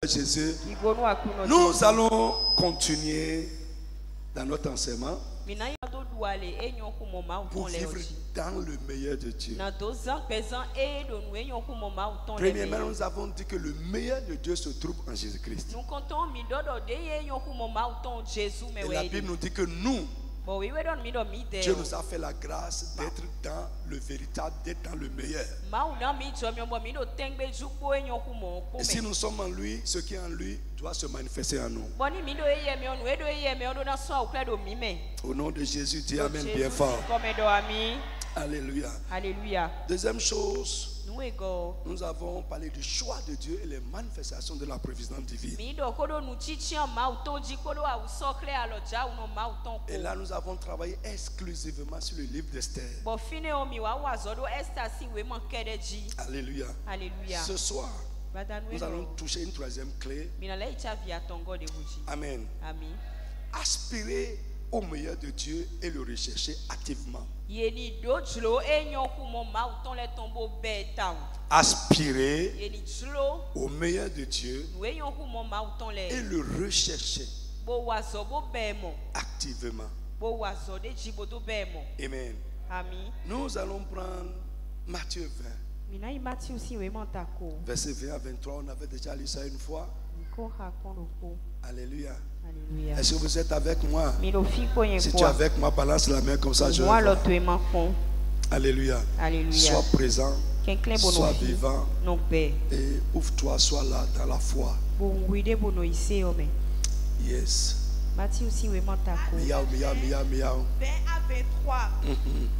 Jésus, nous allons continuer dans notre enseignement pour vivre dans le meilleur de Dieu. Premièrement, nous avons dit que le meilleur de Dieu se trouve en Jésus-Christ. Et la Bible nous dit que nous, Dieu nous a fait la grâce d'être dans le véritable, d'être dans le meilleur. Et si nous sommes en lui, ce qui est en lui doit se manifester en nous. Au nom de Jésus, dis Amen bien fort. Alléluia. Alléluia. Deuxième chose, nous avons parlé du choix de Dieu et les manifestations de la providence divine. Et là, nous avons travaillé exclusivement sur le livre d'Esther. Alléluia. Alléluia. Ce soir, nous allons toucher une troisième clé. Amen. Aspirer au meilleur de Dieu et le rechercher activement. Aspirer au meilleur de Dieu et le rechercher activement. Amen. Nous allons prendre Matthieu 20. Verset 20 à 23, on avait déjà lu ça une fois. Alléluia. Est-ce que vous êtes avec moi? Si tu es avec moi, balance la main comme ça. Je Alléluia. Sois présent, sois vivant et ouvre-toi, sois là dans la foi. Yes. Miaou, miaou, miaou, miaou. 20 à 23.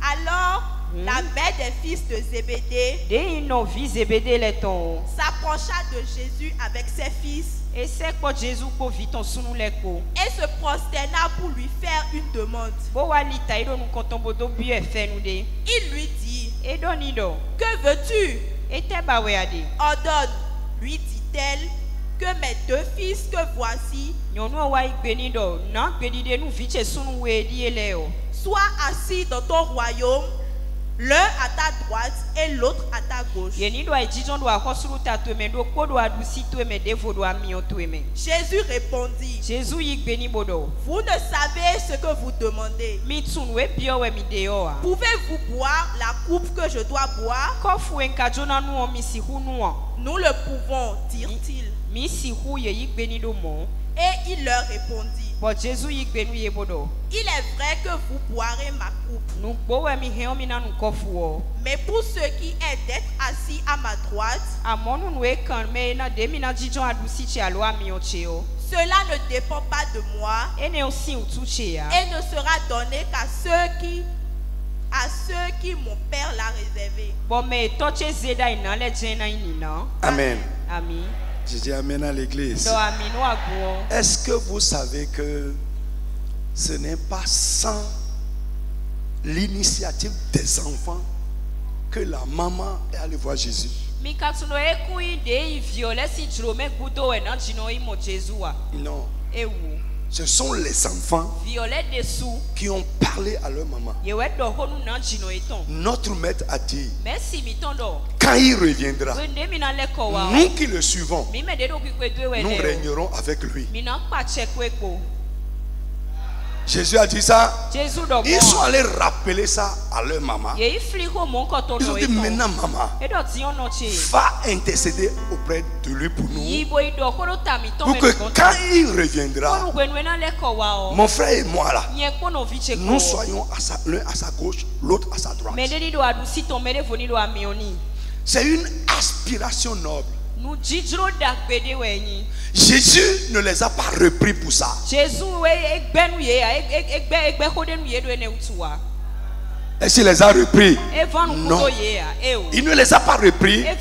Alors, la mère des fils de Zébédée s'approcha de Jésus avec ses fils et se prosterna pour lui faire une demande. Il lui dit: Que veux-tu? Ordonne, lui dit-elle, que mes deux fils que voici soient assis dans ton royaume, l'un à ta droite et l'autre à ta gauche. Jésus répondit: Vous ne savez ce que vous demandez. Pouvez-vous boire la coupe que je dois boire? Nous le pouvons, dirent-ils. Et il leur répondit: Il est vrai que vous boirez ma coupe, mais pour ce qui est d'être assis à ma droite, cela ne dépend pas de moi et ne sera donné qu'à ceux qui mon Père l'a réservé. Amen. Je dis Amen à l'église. Est-ce que vous savez que ce n'est pas sans l'initiative des enfants que la maman est allée voir Jésus? Non. Ce sont les enfants qui ont parlé à leur maman. Notre maître a dit: quand il reviendra, nous qui le suivons, nous régnerons avec lui. Jésus a dit ça. Ils sont allés rappeler ça à leur maman. Ils ont dit: maintenant maman, va intercéder auprès de lui pour nous, pour que quand il reviendra, mon frère et moi là, nous soyons l'un à sa gauche, l'autre à sa droite. C'est une aspiration noble. Jésus ne les a pas repris pour ça. Est-ce qu'il les a repris? Non. Il ne les a pas repris. Mais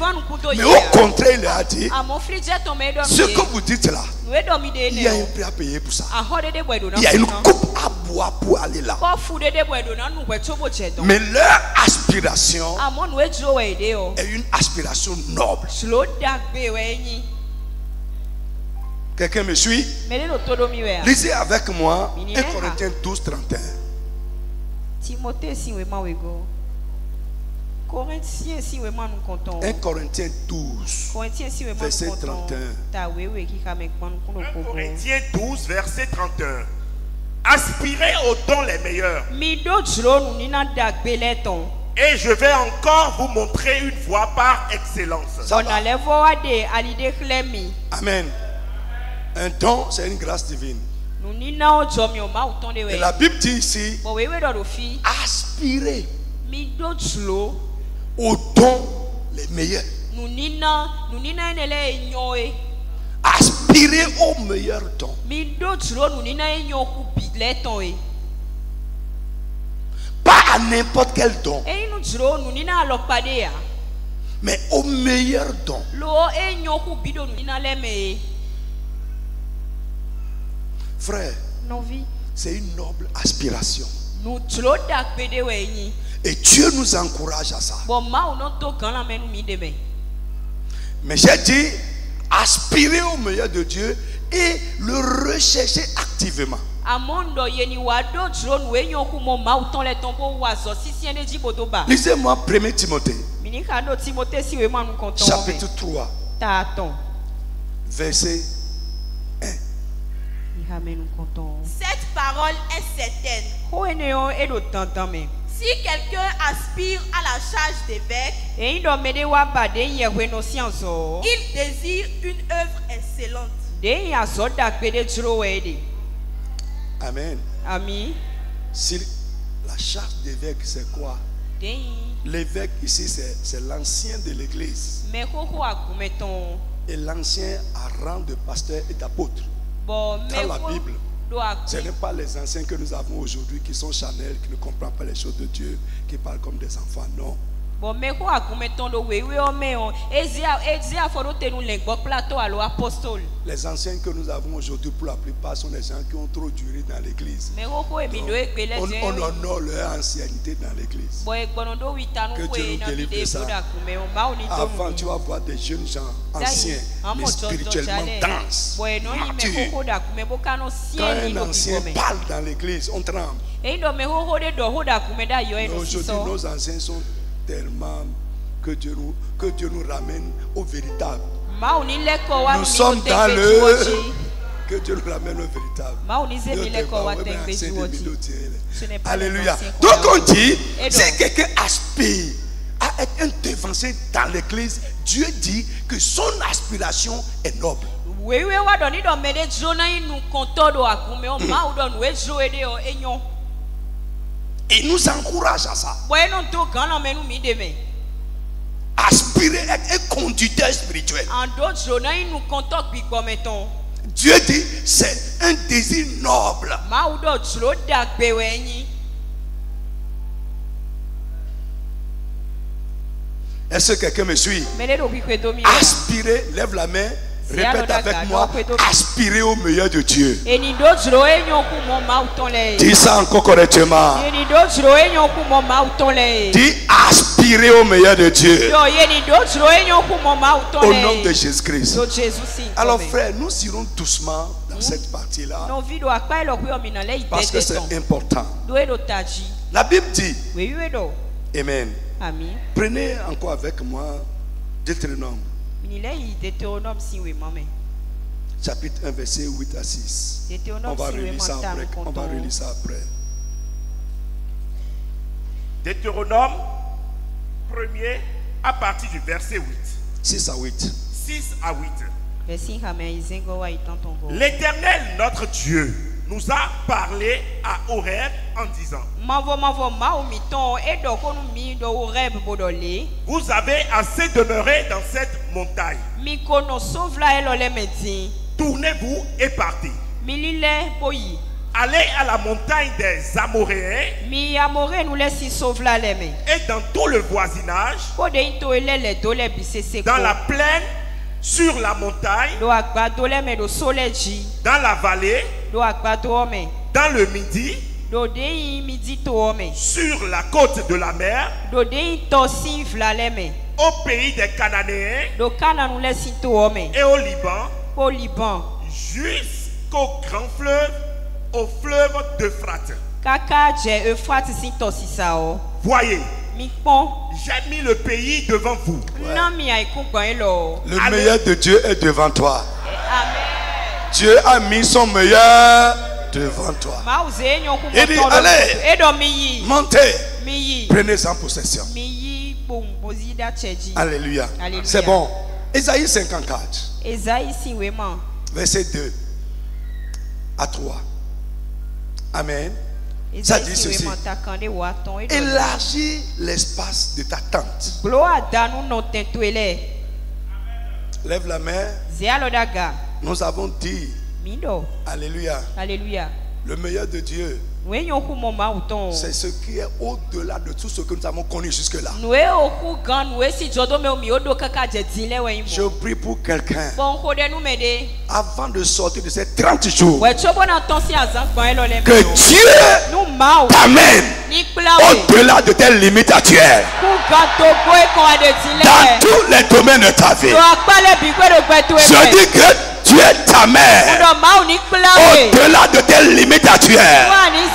au contraire, il leur a dit: ce que vous dites là, il y a un prix à payer pour ça. Il y a une coupe à boire pour aller là. Mais leur aspiration est une aspiration noble. Quelqu'un me suit? Lisez avec moi 1 Corinthiens 12, 31. Corinthiens 1 Corinthiens 12, verset 31. 1 Corinthiens 12, verset 31. Aspirez aux dons les meilleurs. Et je vais encore vous montrer une voie par excellence. Amen. Un don, c'est une grâce divine. Et la Bible dit ici, aspirez aux dons les meilleurs. Aspirez aux meilleurs dons. Pas à n'importe quel don, mais aux meilleurs dons. Frère, c'est une noble aspiration. Et Dieu nous encourage à ça. Mais j'ai dit, aspirer au meilleur de Dieu et le rechercher activement. Lisez-moi 1 Timothée, chapitre 3, verset 1. Cette parole est certaine. Si quelqu'un aspire à la charge d'évêque, il désire une œuvre excellente. Amen. Amen. Si la charge d'évêque, c'est quoi? L'évêque ici, c'est l'ancien de l'église. Et l'ancien a rang de pasteur et d'apôtre. Dans la Bible, ce n'est pas les anciens que nous avons aujourd'hui qui sont charnels, qui ne comprennent pas les choses de Dieu, qui parlent comme des enfants. Non. Les anciens que nous avons aujourd'hui, pour la plupart, sont des gens qui ont trop duré dans l'église. On honore leur ancienneté dans l'église. Que Dieu nous délivre de ça. Avant, tu vas voir des jeunes gens anciens, mais spirituellement denses, matures. Quand un ancien parle dans l'église, on tremble. Mais aujourd'hui, nos anciens sont tellement que Dieu nous ramène au véritable. Nous sommes dans le... Que Dieu nous ramène au véritable. Alléluia. Donc on dit, si quelqu'un aspire à être un dévancé dans l'église, Dieu dit que son aspiration est noble. Il nous encourage à ça. Aspirer à être un conducteur spirituel. Dieu dit c'est un désir noble. Est-ce que quelqu'un me suit? Aspirer, lève la main. Répète avec moi, aspirer au meilleur de Dieu. Dis ça encore correctement. Dis aspirer au meilleur de Dieu. Au nom de Jésus-Christ. Alors frère, nous irons doucement dans cette partie-là. Parce que c'est important. La Bible dit, Amen. Prenez encore avec moi Deutéronome. Chapitre 1, verset 8 à 6. On va relire ça après. Deutéronome 1er à partir du verset 8. 6 à 8. 6 à 8. L'Éternel, notre Dieu, nous a parlé à Horeb en disant: vous avez assez demeuré dans cette montagne. Tournez-vous et partez. Allez à la montagne des Amoréens et dans tout le voisinage, dans la plaine, sur la montagne, dans la vallée, dans le midi, sur la côte de la mer, au pays des Cananéens et au Liban, jusqu'au grand fleuve, au fleuve d'Euphrate. Voyez, J'ai mis le pays devant vous. Ouais. Le meilleur de Dieu est devant toi. Amen. Dieu a mis son meilleur devant toi. Il dit, allez, montez, prenez-en possession. Alléluia. C'est bon. Ésaïe 54. Verset 2 à 3. Amen. Ça dit ceci. Élargis l'espace de ta tente. Lève la main. Nous avons dit. Alléluia. Alléluia. Le meilleur de Dieu. C'est ce qui est au-delà de tout ce que nous avons connu jusque-là. Je prie pour quelqu'un. Avant de sortir de ces 30 jours, que Dieu t'amène au-delà de tes limites actuelles. Dans tous les domaines de ta vie. Je dis que Dieu t'amène au-delà de tes limites actuelles.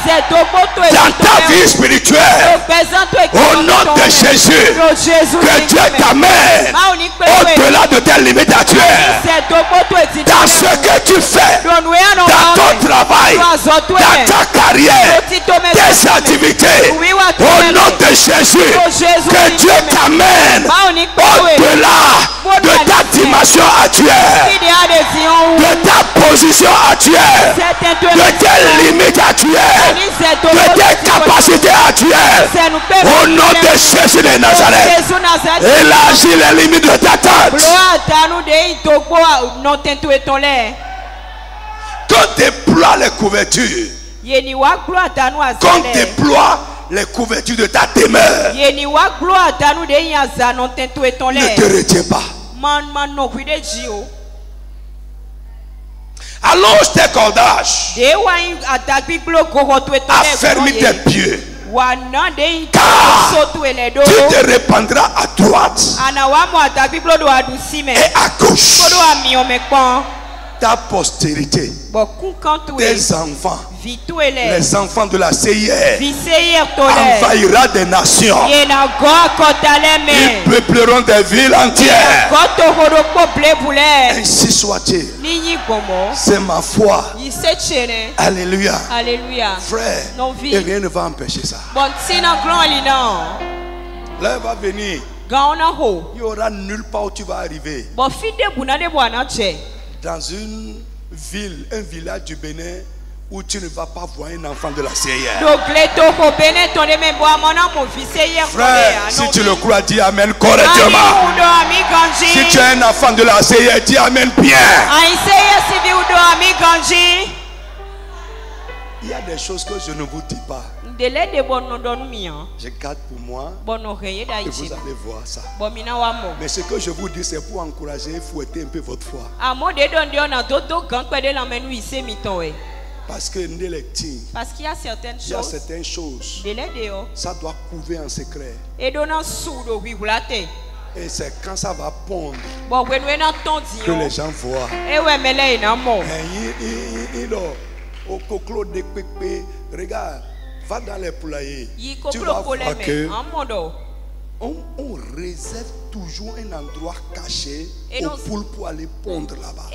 Dans ta vie spirituelle, au nom de Jésus, que Dieu t'amène au-delà de tes limites actuelles. Dans ce que tu fais, dans ton travail, dans ta carrière, tes activités, au nom de Jésus, que Dieu t'amène au-delà de ta dimension actuelle, de ta position actuelle, de tes limites actuelles, de tes capacités actuelles. Au nom de Jésus de Nazareth, élargis les limites de ta tente. Qu'on déploie les couvertures. Qu'on déploie les couvertures de ta demeure. Ne te retiens pas. Allonge tes cordages. Affermis tes pieds. Car tu te répandras à droite et à gauche. Ta postérité, tes enfants, les enfants de la CIR, envahira des nations. Ils peupleront des villes entières. Ainsi soit-il. C'est ma foi. Alléluia. Frère, et rien ne va empêcher ça. Là, il va venir. Il n'y aura nulle part où tu vas arriver. Dans une ville, un village du Bénin où tu ne vas pas voir un enfant de la CIR. Frère, si tu le crois, dis Amen correctement. Si tu es un enfant de la CIR, dis Amen bien. Il y a des choses que je ne vous dis pas. Je garde pour moi et vous allez voir ça. Mais ce que je vous dis, c'est pour encourager et fouetter un peu votre foi. Parce que parce qu'il y a certaines choses, ça doit couver en secret. Et c'est quand ça va pondre que les gens voient. Regarde, va dans les poulaillers. Tu vas voir que on réserve toujours un endroit caché aux poules pour aller pondre là-bas.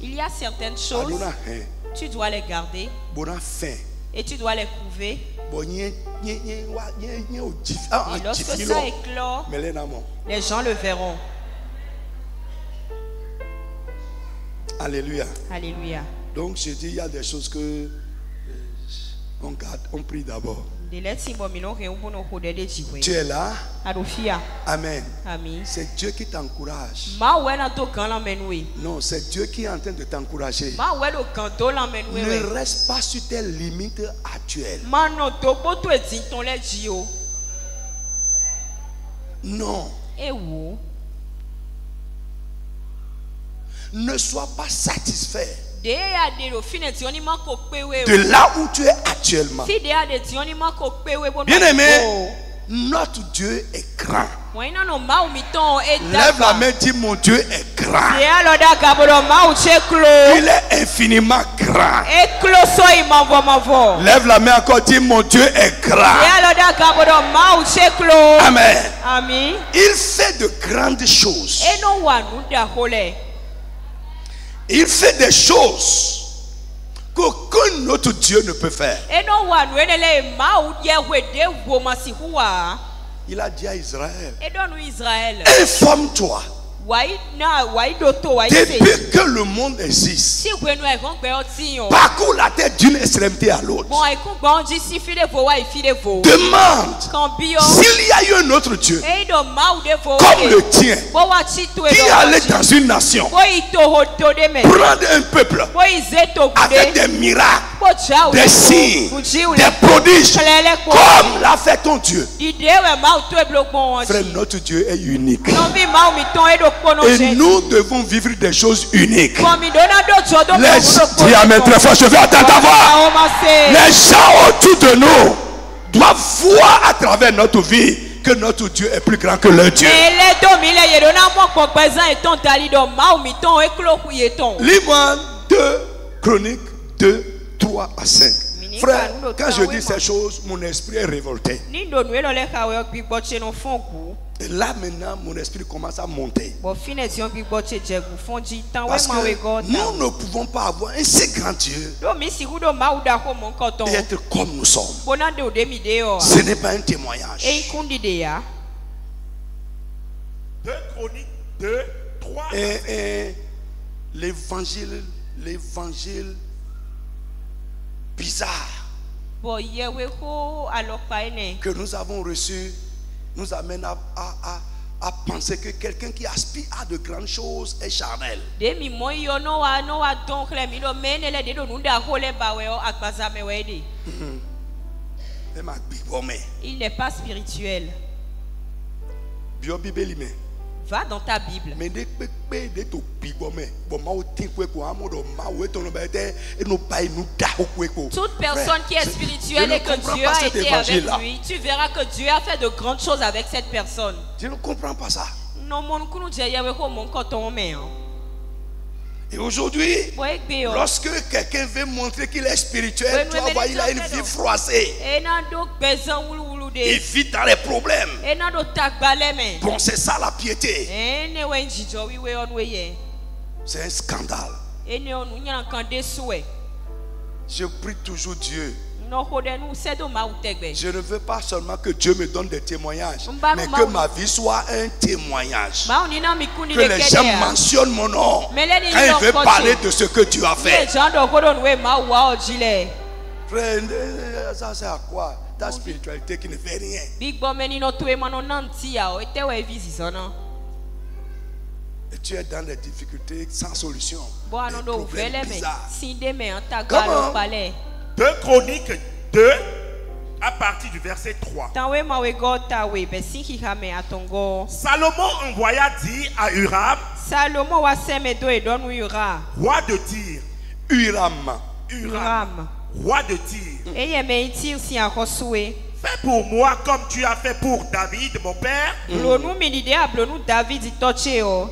Il y a certaines choses, tu dois les garder et tu dois les couver. Et lorsque ça éclore, les gens le verront. Alléluia. Alléluia. Donc je dis, il y a des choses que on garde, on prie d'abord. Tu es là. Amen. C'est Dieu qui t'encourage. Non, c'est Dieu qui est en train de t'encourager. Ne reste pas sur tes limites actuelles. Non. Ne sois pas satisfait de là où tu es actuellement. Bien aimé, notre Dieu est grand. Lève la main, dis mon Dieu est grand. Il est infiniment grand. Lève la main encore, dis mon Dieu est grand. Amen. Il fait de grandes choses. Il fait des choses qu'aucun autre Dieu ne peut faire. Il a dit à Israël, informe-toi. Depuis que le monde existe, parcours la terre d'une extrémité à l'autre. Demande s'il y a eu un autre Dieu comme le tien qui allait dans une nation prendre un peuple avec des miracles, des signes, des prodiges comme l'a fait ton Dieu. Frère, notre Dieu est unique. Et nous devons vivre des choses uniques. Dis Amen très fort, je veux entendre ta voix. Les gens autour de nous doivent voir à travers notre vie que notre Dieu est plus grand que leur Dieu. Lis-moi 2 Chroniques 2, 3 à 5. Frère, quand je dis ces choses, mon esprit est révolté. Et là maintenant, mon esprit commence à monter. Parce que nous ne pouvons pas avoir un si grand Dieu et être comme nous sommes. Ce n'est pas un témoignage. 2 Chroniques 2, 3. Et l'évangile bizarre que nous avons reçu nous amène à penser que quelqu'un qui aspire à de grandes choses est charnel. Il n'est pas spirituel. Va dans ta Bible. Toute personne qui est spirituelle et que Dieu a été avec lui, tu verras que Dieu a fait de grandes choses avec cette personne. Je ne comprends pas ça. Et aujourd'hui, lorsque quelqu'un veut montrer qu'il est spirituel, tu vas voir, il a une vie froissée. Il vit dans les problèmes. Bon, c'est ça la piété. C'est un scandale. Je prie toujours Dieu. Je ne veux pas seulement que Dieu me donne des témoignages, mais que ma vie soit un témoignage. Que les gens mentionnent mon nom quand ils veulent parler de ce que tu as fait. Frère, ça sert à quoi? Ta spiritualité qui ne fait rien. Et tu es dans des difficultés sans solution. Des problèmes bizarres. Comment? 2 Chroniques 2 à partir du verset 3. Salomon envoya dire à Huram, roi de Tyr, Huram, roi de Tyr, fais pour moi comme tu as fait pour David mon père,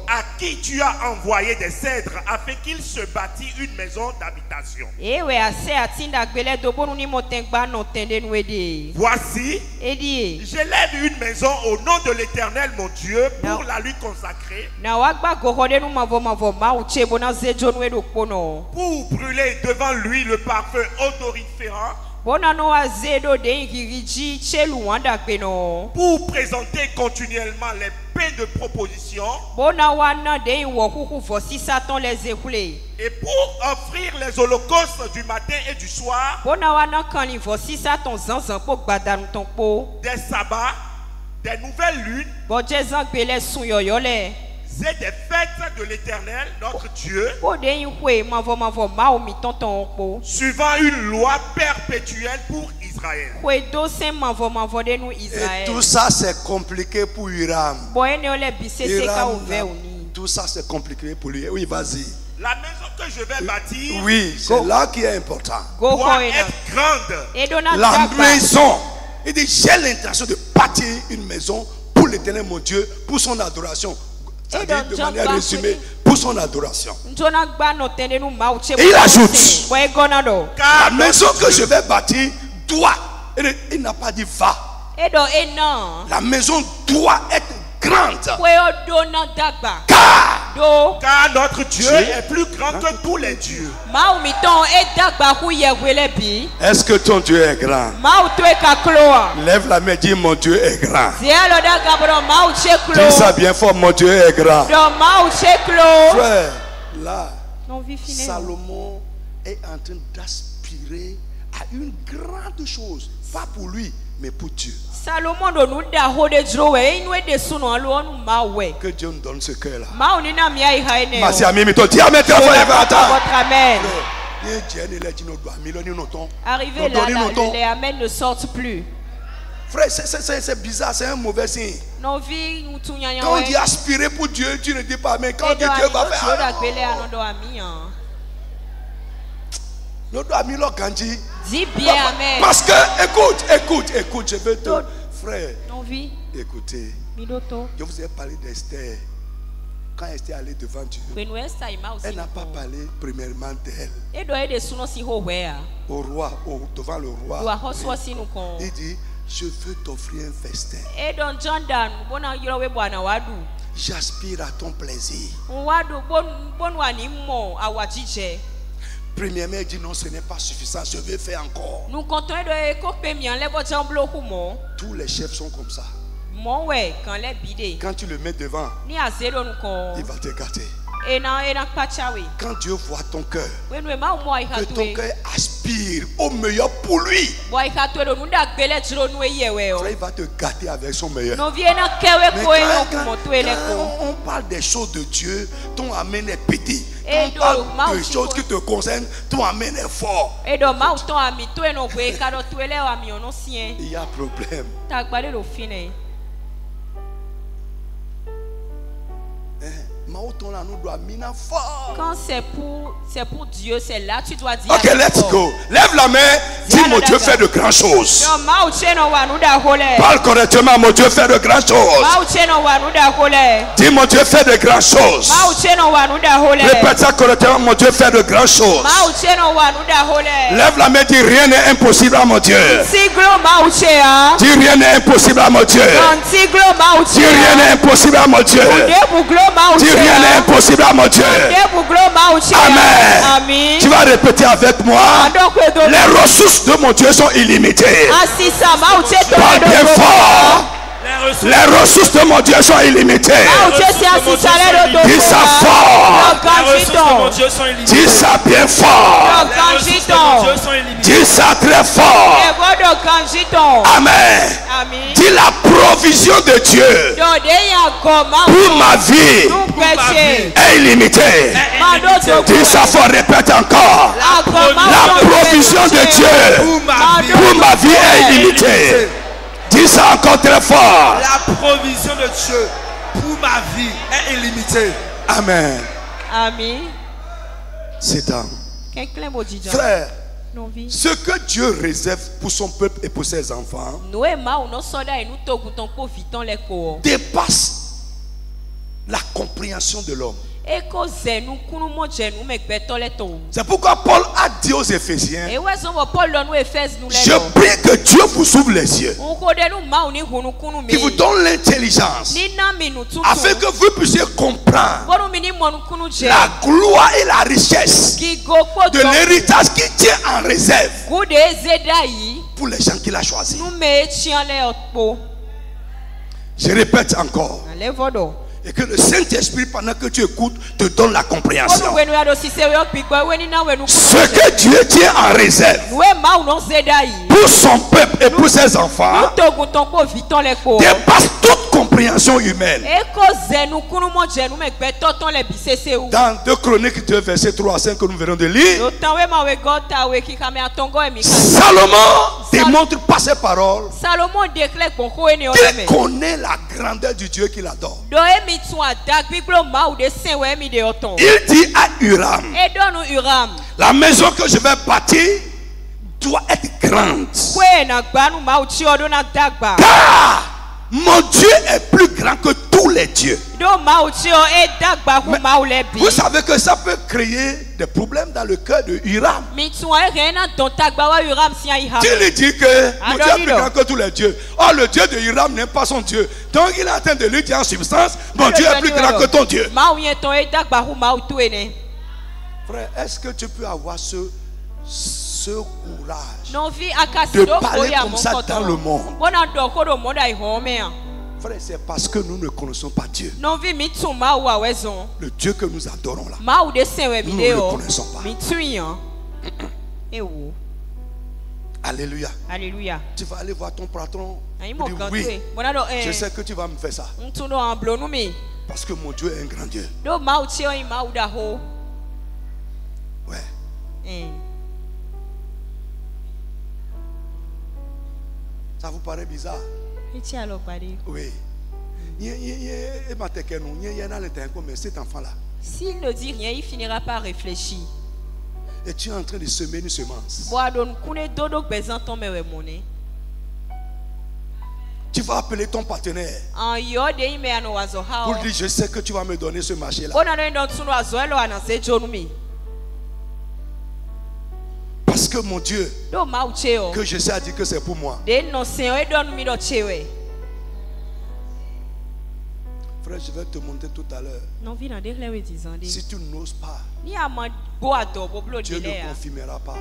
à qui tu as envoyé des cèdres afin qu'il se bâtit une maison d'habitation. Voici, j'élève une maison au nom de l'Éternel mon Dieu pour la lui consacrer, pour brûler devant lui le parfum odoriférant, pour présenter continuellement les paix de proposition, et pour offrir les holocaustes du matin et du soir, des sabbats, des nouvelles lunes, c'est des fêtes de l'Éternel, notre Dieu, suivant une loi perpétuelle pour Israël. Et tout ça c'est compliqué pour Hiram. Tout ça c'est compliqué pour lui. Oui, vas-y. La maison que je vais bâtir, oui, c'est là qui est important, doit être grande. La maison. Il dit, j'ai l'intention de bâtir une maison pour l'Éternel mon Dieu, pour son adoration. C'est-à-dire de manière résumée, pour pour son adoration. Et il ajoute, la maison que je vais bâtir doit, il n'a pas dit va. La maison doit être grande. Car notre Dieu est plus grand que tous les dieux. Est-ce que ton Dieu est grand? Lève la main, dis mon Dieu est grand. Dis ça bien fort, mon Dieu est grand. Frère, là, Salomon est en train d'aspirer à une grande chose. Pas pour lui, mais pour Dieu. Que Dieu nous donne ce cœur-là. Merci à Mimi. Dis Amen. Arrivé là, les Amen ne sortent plus. Frère, c'est bizarre, c'est un mauvais signe. Quand on dit aspirer pour Dieu, tu ne dis pas Amen. Quand Dieu va faire. Dis bien Amen. Parce que, écoute, je veux te. Frère, écoutez, je vous ai parlé d'Esther. Quand Esther allait devant Dieu, elle n'a pas parlé premièrement d'elle. Au roi, devant le roi, il dit, je veux t'offrir un festin. J'aspire à ton plaisir. Premièrement, il dit non, ce n'est pas suffisant, je vais faire encore. Tous les chefs sont comme ça. Quand tu le mets devant, il va te gâter. Quand Dieu voit ton cœur, que ton cœur aspire au meilleur pour lui, il va te gâter avec son meilleur. Mais quand on parle des choses de Dieu, ton amen est petit. On parle de choses qui te concernent, ton amen est fort. Il y a problème. Quand c'est pour Dieu, c'est là tu dois dire. Ok, let's go. Lève la main. Dis mon Dieu fait de grandes choses. Parle correctement. Mon Dieu fait de grandes choses. Dis mon Dieu fait de grandes choses. Répète ça correctement. Mon Dieu fait de grandes choses. Lève la main. Dis rien n'est impossible à mon Dieu. Dis rien n'est impossible à mon Dieu. Dis rien n'est impossible à mon Dieu. Dis rien n'est impossible à mon Dieu. Amen. Tu vas répéter avec moi. Les ressources de mon Dieu sont illimitées. Parle bien fort. Les ressources de mon Dieu sont illimitées. Dis ça fort. Dis ça bien fort. Dis ça très fort. Amen. Dis la provision de Dieu pour ma vie est illimitée. Dis ça fort, répète encore. La provision de Dieu pour ma vie est illimitée. Dis ça encore très fort. La provision de Dieu pour ma vie est illimitée. Amen. Amen. C'est un frère. Ce que Dieu réserve pour son peuple et pour ses enfants dépasse la compréhension de l'homme. C'est pourquoi Paul a dit aux Éphésiens, je prie que Dieu vous ouvre les yeux, qu'il vous donne l'intelligence, afin que vous puissiez comprendre la gloire et la richesse de l'héritage qui tient en réserve pour les gens qu'il a choisis. Je répète encore. Et que le Saint-Esprit, pendant que tu écoutes, te donne la compréhension. Ce que Dieu tient en réserve pour son peuple et pour ses enfants dépasse toute compréhension humaine. Dans 2 Chroniques 2, verset 3 à 5 que nous venons de lire, Salomon démontre par ses paroles qu'il connaît la grandeur du Dieu qu'il adore. Il dit à Huram, la maison que je vais bâtir doit être grande, car mon Dieu est plus grand que tous les les dieux. Mais vous savez que ça peut créer des problèmes dans le cœur de Hiram. Tu lui dis que mon Dieu est plus grand que tous les dieux. Oh, le Dieu de Hiram n'est pas son Dieu. Donc il est en train de lui dire en substance, mon Dieu est plus grand que ton Dieu. Frère, est-ce que tu peux avoir ce courage de parler comme ça dans le monde? Frère, c'est parce que nous ne connaissons pas Dieu. Le Dieu que nous adorons là, nous ne le connaissons pas. Alléluia. Alléluia. Tu vas aller voir ton patron. Il dit oui, je sais que tu vas me faire ça. Parce que mon Dieu est un grand Dieu. Ouais. Ça vous paraît bizarre? Oui. Cet enfant-là. S'il ne dit rien, il finira par réfléchir. Et tu es en train de semer une semence. Tu vas appeler ton partenaire pour dire, je sais que tu vas me donner ce marché-là. Parce que mon Dieu, que je sais dire que c'est pour moi. Frère, je vais te montrer tout à l'heure. Si tu n'oses pas, Dieu ne confirmera pas.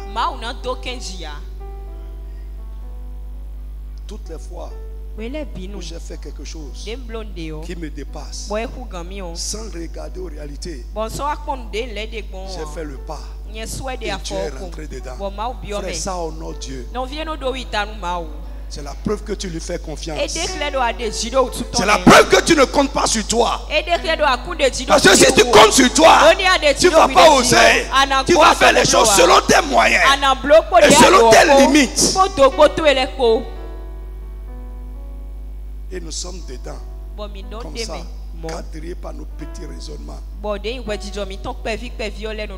Toutes les fois où j'ai fait quelque chose qui me dépasse, sans regarder aux réalités, j'ai fait le pas. Et Dieu est rentré dedans. Frère, ça honore Dieu. C'est la preuve que tu lui fais confiance. C'est la preuve que tu ne comptes pas sur toi. Parce que si tu comptes sur toi, tu ne vas pas oser. Tu vas faire les choses selon tes moyens et selon tes limites. Et nous sommes dedans, comme ça, cadrés par nos petits raisonnements.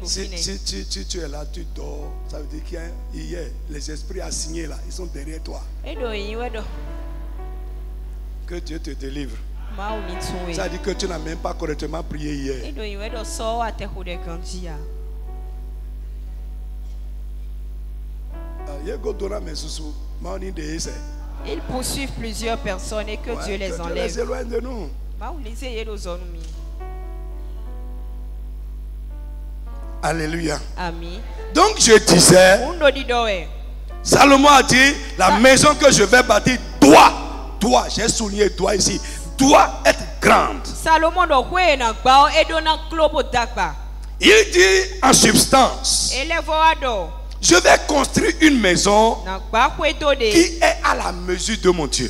Si tu es là, tu dors, ça veut dire qu'hier, les esprits assignés là, ils sont derrière toi. Que Dieu te délivre. Ça veut dire que tu n'as même pas correctement prié hier. Ils poursuivent plusieurs personnes et que Dieu les enlève. Dieu les éloigne de nous. Alléluia. Amen. Donc je disais, Salomon a dit, la maison que je vais bâtir doit, j'ai souligné doit ici, doit être grande. Il dit en substance, je vais construire une maison qui est à la mesure de mon Dieu.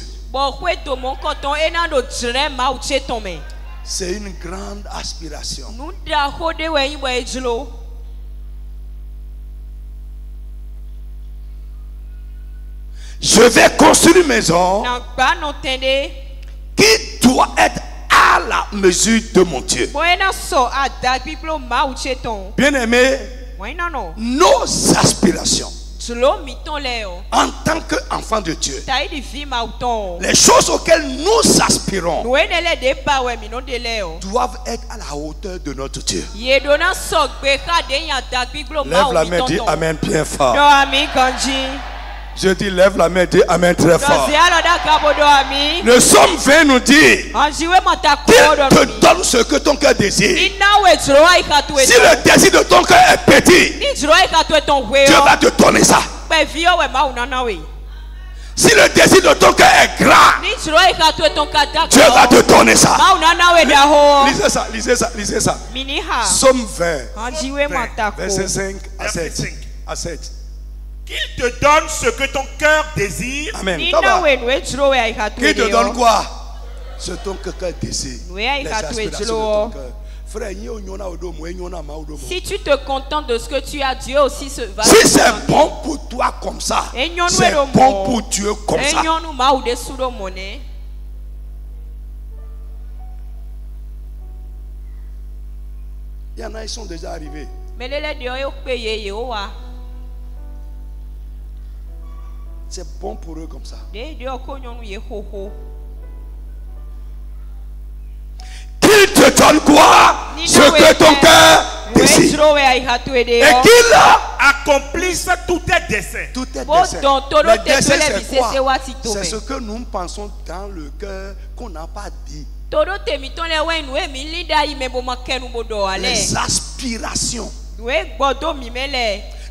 C'est une grande aspiration. Je vais construire une maison qui doit être à la mesure de mon Dieu. Bien-aimé, nos aspirations en tant qu'enfants de Dieu, les choses auxquelles nous aspirons doivent être à la hauteur de notre Dieu. Lève la main, dis Amen bien fort. Je dis lève la main, dis Amen très fort. Le Somme 20 nous dit, qu'il te donne ce que ton cœur désire. Si le désir de ton cœur est petit, Dieu va te donner ça. Si le désir de ton cœur est grand, Dieu va te donner ça. Lisez ça. Somme 20, verset 5 à 7. Qu'il te donne ce que ton cœur désire. Amen. Qu'il te donne quoi? Ce que ton cœur désire. Les aspirations de ton cœur. Si tu te contentes de ce que tu as, Dieu aussi va. Si c'est bon pour toi comme ça, c'est bon pour Dieu comme ça. Il y en a, ils sont déjà arrivés. C'est bon pour eux comme ça. donne quoi? Ce que ton cœur décide. Et qu'il accomplisse tous tes desseins. Tous tes desseins. Le dessein, c'est quoi? C'est ce que nous pensons dans le cœur qu'on n'a pas dit. Les aspirations,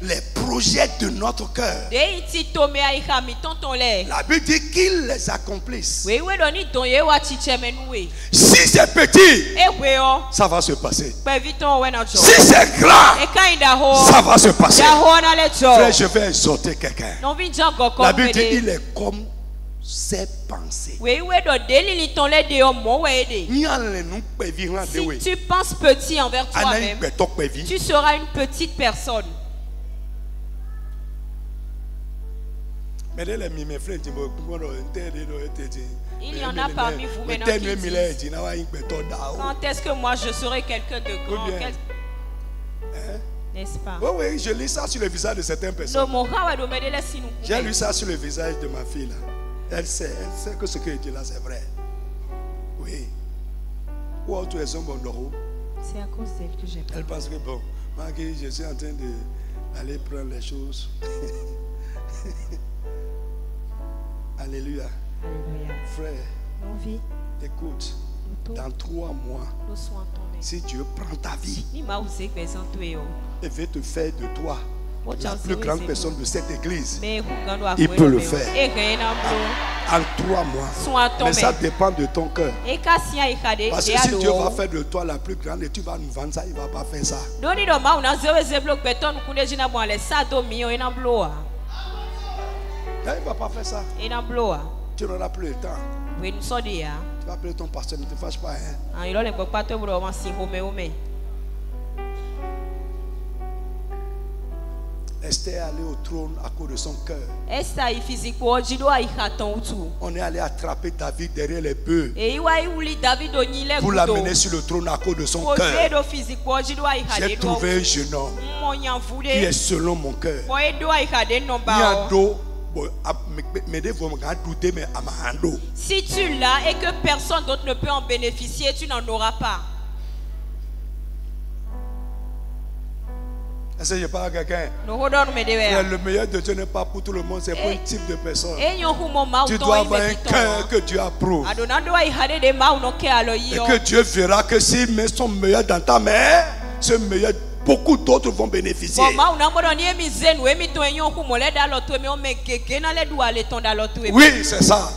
les projets de notre cœur. La Bible dit qu'ils les accomplissent. Si c'est petit, ça va se passer. Si c'est grand, ça va se passer. Frère, je vais exhorter quelqu'un. La Bible dit il est comme ses pensées. Si tu penses petit envers toi-même, tu seras une petite personne. Il y en a parmi vous maintenant qui disent, quand est-ce que moi je serai quelqu'un de grand? N'est-ce pas? Oui, je lis ça sur le visage de certaines personnes. J'ai lu ça sur le visage de ma fille là. Elle sait que ce que je dis là c'est vrai. Oui. C'est à cause d'elle que j'ai peur. Elle pense que bon, je suis en train d'aller prendre les choses. Alléluia. Alléluia. Frère, écoute, dans 3 mois, si Dieu prend ta vie et veut te faire de toi la plus grande personne de cette église, il peut le faire en 3 mois. Mais ça dépend de ton cœur. Parce que si Dieu va faire de toi la plus grande et tu vas nous vendre ça, il ne va pas faire ça. Il ne va pas faire ça. Tu n'auras plus le temps. Tu vas appeler ton pasteur, ne te fâche pas. Esther est allée au trône à cause de son cœur. On est allé attraper David derrière les bœufs pour l'amener sur le trône à cause de son cœur. J'ai trouvé un jeune homme qui est selon mon cœur. Si tu l'as et que personne d'autre ne peut en bénéficier, tu n'en auras pas. Est-ce que je parle à quelqu'un? Le meilleur de Dieu n'est pas pour tout le monde, c'est pour un type de personne. Tu dois avoir un cœur que Dieu approuve. Et que Dieu verra que s'il met son meilleur dans ta main, ce meilleur, beaucoup d'autres vont bénéficier. Oui, c'est ça.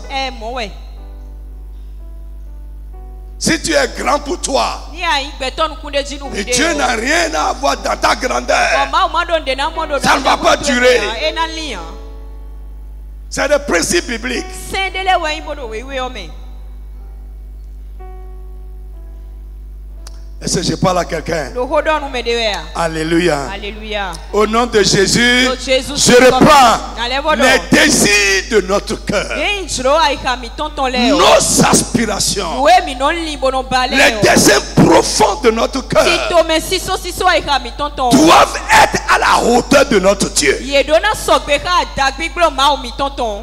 Si tu es grand pour toi et Dieu n'a rien à voir dans ta grandeur, ça ne va pas durer. C'est le principe biblique. Est-ce que je parle à quelqu'un? Alléluia. Alléluia. Au nom de Jésus, je reprends les désirs de notre cœur, nos aspirations, les désirs profonds de notre cœur doivent être à la hauteur de notre Dieu.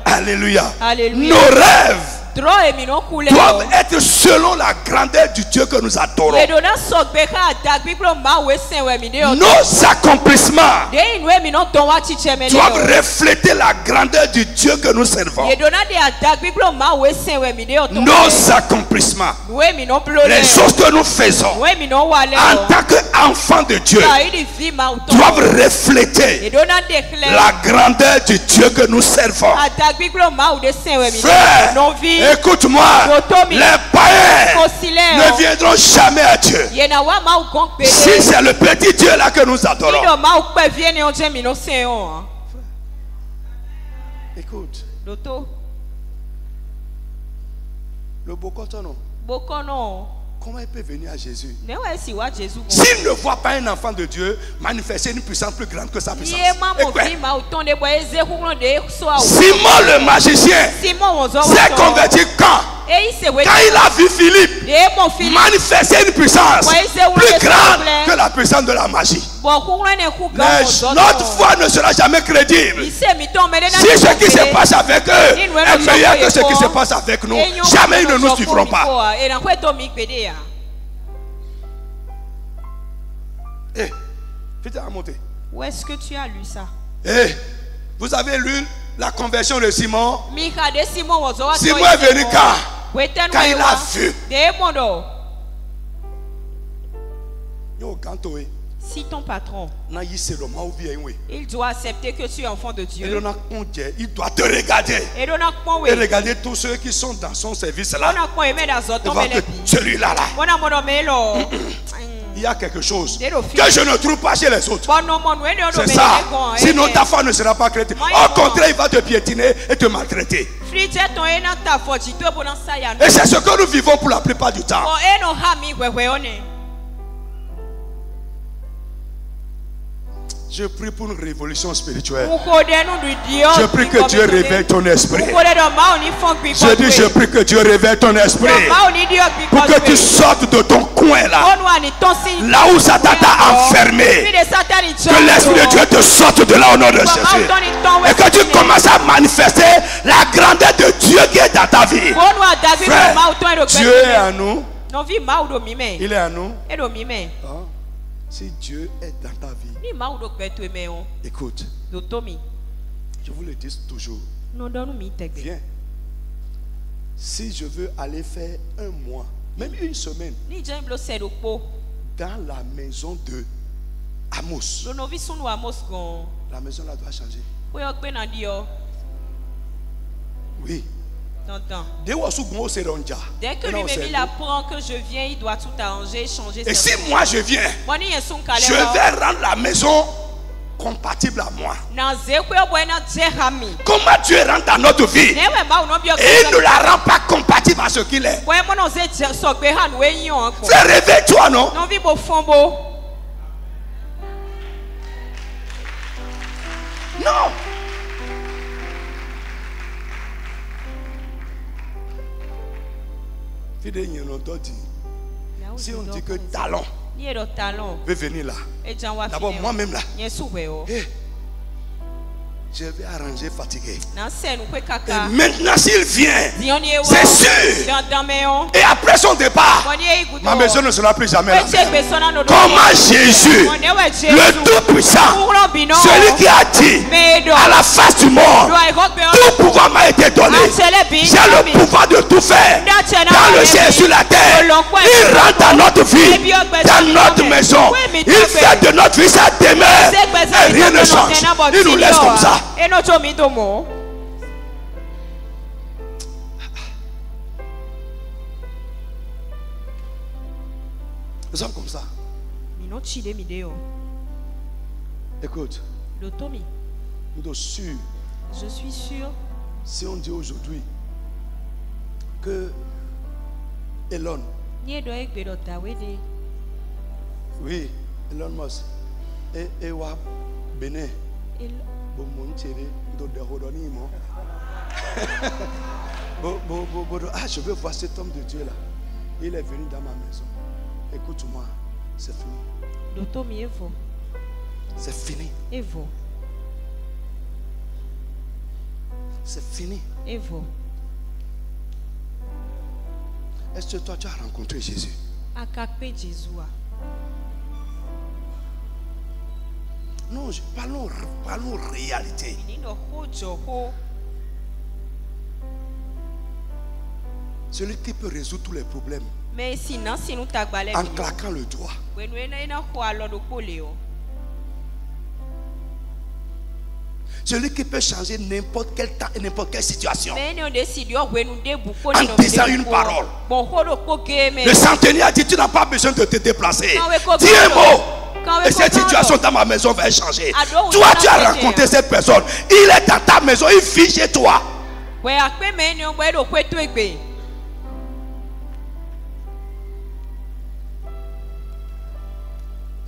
Alléluia. Nos rêves doivent être selon la grandeur du Dieu que nous adorons. Nos accomplissements doivent refléter la grandeur du Dieu que nous servons. Nos accomplissements, les choses que nous faisons en tant qu'enfants de Dieu, doivent refléter la grandeur du Dieu que nous servons. Frère, écoute-moi, les païens ne viendront jamais à Dieu. Si c'est le petit Dieu là que nous adorons. Écoute, le Bokono, comment il peut venir à Jésus? S'il ne voit pas un enfant de Dieu manifester une puissance plus grande que sa puissance. Simon le magicien s'est converti quand il a vu Philippe manifester une puissance plus grande que la puissance de la magie. Notre foi ne sera jamais crédible si ce qui se passe avec eux est meilleur que ce qui se passe avec nous. Jamais ils ne nous suivront pas. Eh, vite à monter. Où est-ce que tu as lu ça? Eh, vous avez lu la conversion de Simon? Simon est venu quand il a vu. Si ton patron, il doit accepter que tu es enfant de Dieu, il doit te regarder et regarder tous ceux qui sont dans son service là. Celui-là là. Il y a quelque chose que je ne trouve pas chez les autres. C'est ça. Sinon ta foi ne sera pas chrétienne. Au contraire, il va te piétiner et te maltraiter. Et c'est ce que nous vivons pour la plupart du temps. Je prie pour une révolution spirituelle. Je prie que Dieu réveille ton esprit. Je prie que Dieu réveille ton esprit. Pour que tu sortes de ton coin là. Là où Satan t'a enfermé. Que l'esprit de Dieu te sorte de là au nom de Jésus. Et que tu commences à manifester la grandeur de Dieu qui est dans ta vie. Frère, Dieu est à nous. Il est à nous. Si Dieu est dans ta vie, écoute, je vous le dis toujours, viens. Si je veux aller faire un mois, même une semaine, dans la maison de Amos, la maison là doit changer. Oui. Dès que lui-même apprend que je viens, il doit tout arranger, changer. Et si moi je viens, je vais rendre la maison compatible à moi. Comment Dieu rentre dans notre vie et il ne la rend pas compatible à ce qu'il est. Fais rêver toi, non? Non. Si on dit que talent veut venir là, d'abord moi-même là, je vais arranger fatigué. Et maintenant s'il vient, c'est sûr. Et après son départ, ma maison ne sera plus jamais là. Comment Jésus, le Tout-Puissant, celui qui a dit à la face du monde, tout pouvoir m'a été donné. J'ai le pouvoir de tout faire dans le ciel et sur la terre. Il rentre dans notre vie, dans notre maison. Il fait de notre vie sa demeure. Et rien ne change. Il nous laisse comme ça. Nous sommes comme ça. Écoute, nous sommes sûrs. Je suis sûr. Si on dit aujourd'hui que Elon, oui, Elon Musk et wa Bénin, ah, je veux voir cet homme de Dieu là. Il est venu dans ma maison. Écoute-moi, c'est fini. C'est fini. C'est fini. Est-ce que toi tu as rencontré Jésus? Non, parlons réalité. Celui qui peut résoudre tous les problèmes en claquant le doigt. Celui qui peut changer n'importe quel temps et n'importe quelle situation en disant une parole. Le centenier a dit: tu n'as pas besoin de te déplacer. Dis un mot et cette situation dans ma maison va changer. Toi tu as rencontré cette personne. Il est dans ta maison, il vit chez toi.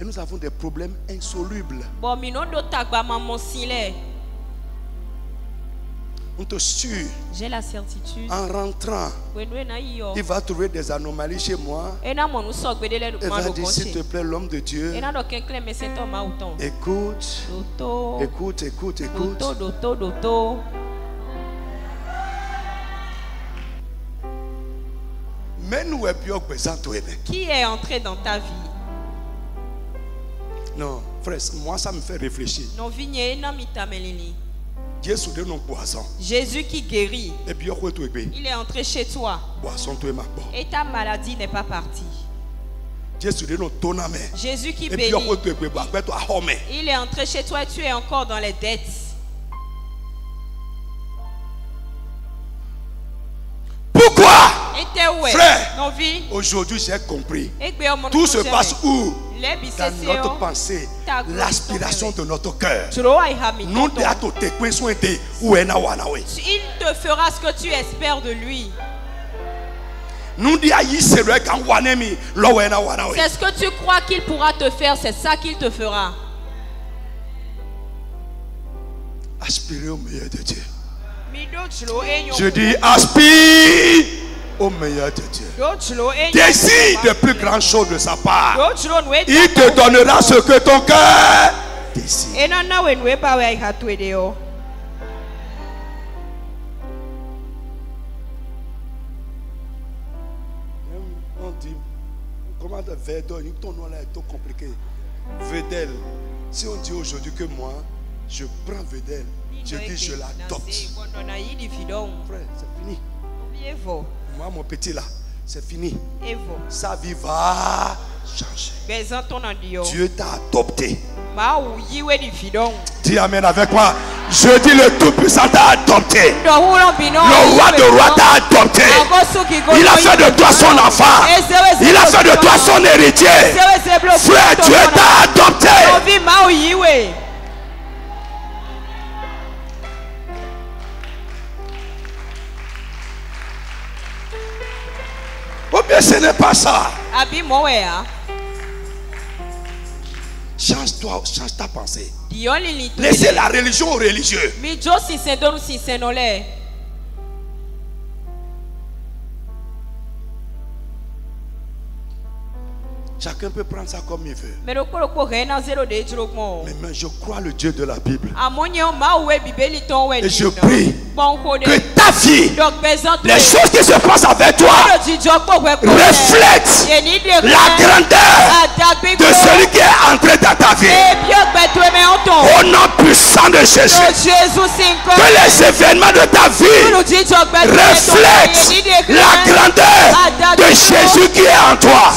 Et nous avons des problèmes insolubles. On te sûre. J'ai la certitude. En rentrant, il va trouver des anomalies chez moi. Il va dire: s'il te plaît, l'homme de Dieu, écoute. Qui est entré dans ta vie? Non, frère, moi ça me fait réfléchir. Jésus qui guérit. Il est entré chez toi. Et ta maladie n'est pas partie. Jésus qui bénit. Il est entré chez toi et tu es encore dans les dettes. Pourquoi? Frère, aujourd'hui j'ai compris. Tout se passe où? Dans notre pensée, l'aspiration de notre cœur. Il te fera ce que tu espères de lui. C'est ce que tu crois qu'il pourra te faire, c'est ça qu'il te fera. Aspirer au meilleur de Dieu. Je dis aspire au meilleur de Dieu. Désire de plus grandes choses de sa part. Il te donnera ce que ton cœur désire. On dit, comment Vedel, ton nom là est trop compliqué. Vedel, si on dit aujourd'hui que moi, je prends Vedel, je dis je l'adopte. Frère, c'est fini. Moi, mon petit là, c'est fini. Sa vie va changer. Dieu t'a adopté. Dis amen avec moi. Je dis le Tout-Puissant t'a adopté. Le roi de rois t'a adopté. Il a fait de toi son enfant. Il a fait de toi son héritier. Frère, Dieu t'a adopté. Oh bien, ce n'est pas ça. Change-toi, change ta pensée. Laissez la religion aux religieux. Chacun peut prendre ça comme il veut. Mais je crois le Dieu de la Bible. Et je prie que ta vie, les choses qui se passent avec toi, reflètent la grandeur de celui qui est entré dans ta vie. Au nom puissant de Jésus, que les événements de ta vie reflètent la grandeur de Jésus qui est en toi.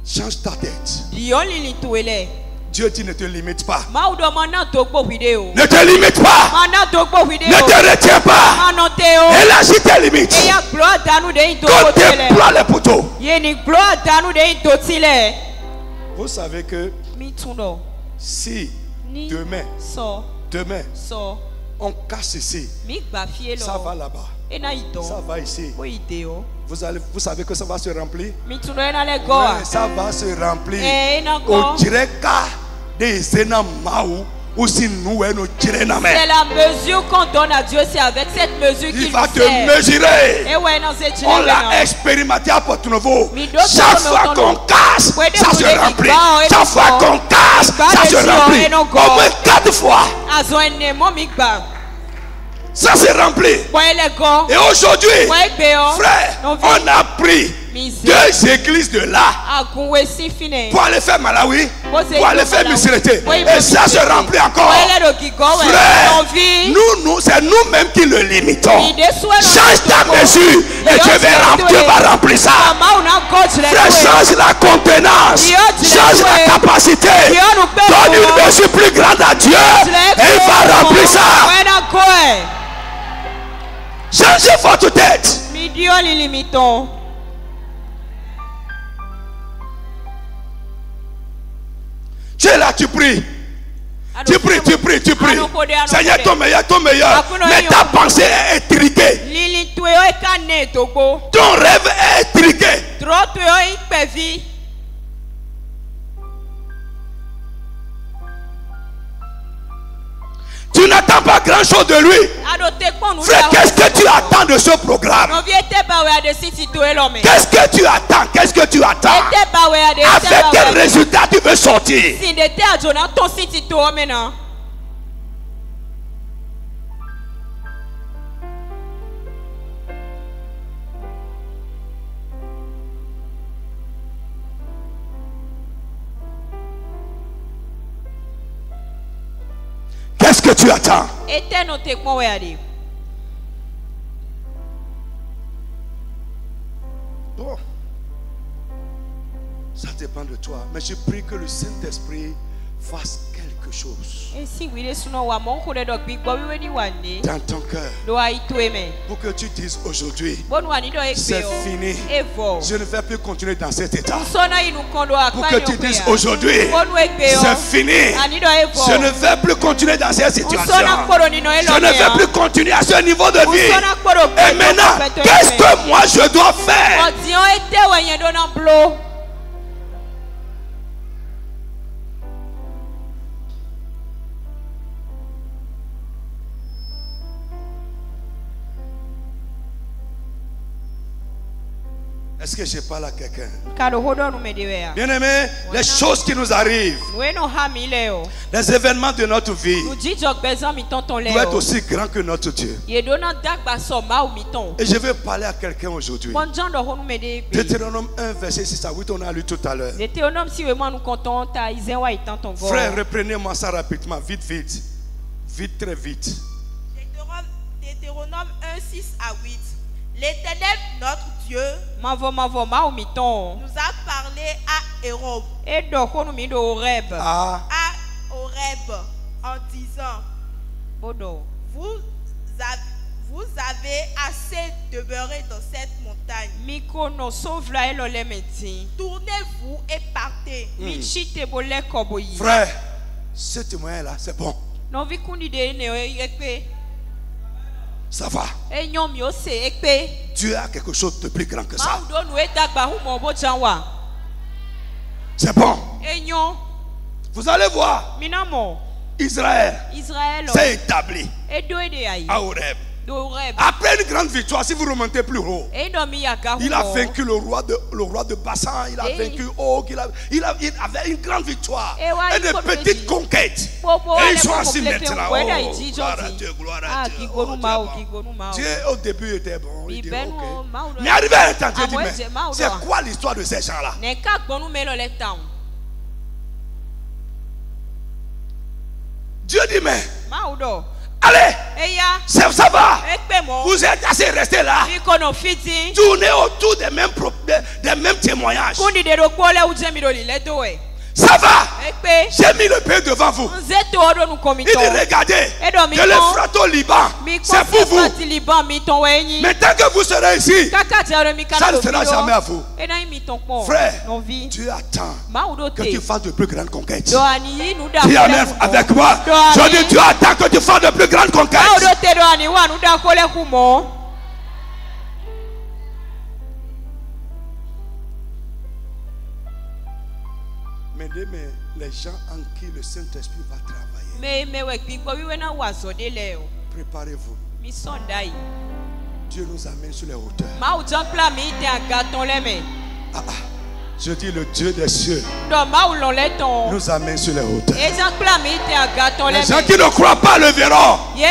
Change ta tête. Dieu dit ne te limite pas. Ne te limite pas. Ne te retiens pas. Élargis tes limites. Qu'on déploie les poteaux. Vous savez que si demain on casse ici, ça va là-bas, ça va ici. Vous savez que ça va se remplir. Oui, ça va se remplir. On dirait c'est la mesure qu'on donne à Dieu, c'est avec cette mesure qu'il va te mesurer. On l'a expérimenté à Porto Novo. Chaque fois qu'on casse, ça se remplit. Chaque fois qu'on casse, ça se remplit. Au moins 4 fois. Ça se remplit. Et aujourd'hui, frère, on a pris 2 églises de là pour aller faire Malawi, pour aller faire Misirete. Et ça se remplit encore. Frère, c'est nous-mêmes qui le limitons. Change ta mesure et Dieu va remplir ça. Frère, change la contenance, change la capacité. Donne une mesure plus grande à Dieu et il va remplir ça. Changez votre tête. Tu es là, tu pries. Tu pries. Seigneur, ton meilleur. Mais ta pensée est étriquée. Ton rêve est étriqué. Tu n'attends pas grand chose de lui. Frère, qu'est-ce que tu attends de ce programme? Qu'est-ce que tu attends? Avec quel résultat tu veux sortir? Qu'est-ce que tu attends? Bon, ça dépend de toi. Mais je prie que le Saint-Esprit fasse quelque chose dans ton cœur pour que tu dises aujourd'hui, c'est fini, je ne vais plus continuer dans cet état. Pour que tu dises aujourd'hui, c'est fini, je ne vais plus continuer dans cette situation, je ne vais plus continuer à ce niveau de vie. Et maintenant, qu'est-ce que moi je dois faire? Est-ce que je parle à quelqu'un? Bien-aimé, les choses qui nous arrivent, les événements de notre vie doivent être aussi grands que notre Dieu. Et je veux parler à quelqu'un aujourd'hui. Deutéronome 1, verset 6 à 8, on a lu tout à l'heure. Frère, reprenez-moi ça rapidement, vite, vite. Vite, très vite. Deutéronome 1, 6 à 8. L'Éternel, notre Dieu, nous a parlé à Horeb, en disant, vous avez assez demeuré dans cette montagne. Tournez-vous et partez. Frère, ce témoin-là, c'est bon. Ça va. Dieu a quelque chose de plus grand que ça. C'est bon. Vous allez voir. Israël s'est établi à Horeb. Après une grande victoire, si vous remontez plus haut, il a vaincu le roi de Bassan, il a vaincu Og, il avait une grande victoire et de petites conquêtes. Et ils sont assis maintenant. Oh, gloire à Dieu, gloire à Dieu. Dieu au début était bon. Il dit, okay. Mais arrivé à un temps, Dieu dit, mais c'est quoi l'histoire de ces gens-là? Dieu dit, mais allez, ça va. Vous êtes assez restés là. Tournez autour des mêmes témoignages. Ça va. J'ai mis le pays devant vous. Il dit, regardez, de l'Euphrate au Liban, c'est pour vous. Mais tant que vous serez ici, ça ne sera jamais à vous. Frère, Dieu attend que tu fasses de plus grandes conquêtes. Dis amen avec moi. Je dis, Dieu attend que tu fasses de plus grandes conquêtes. Mais les gens en qui le Saint-Esprit va travailler, préparez-vous. Dieu nous amène sur les hauteurs. Je dis, le Dieu des cieux nous amène sur les hauteurs. Les gens qui ne croient pas le verront. Ils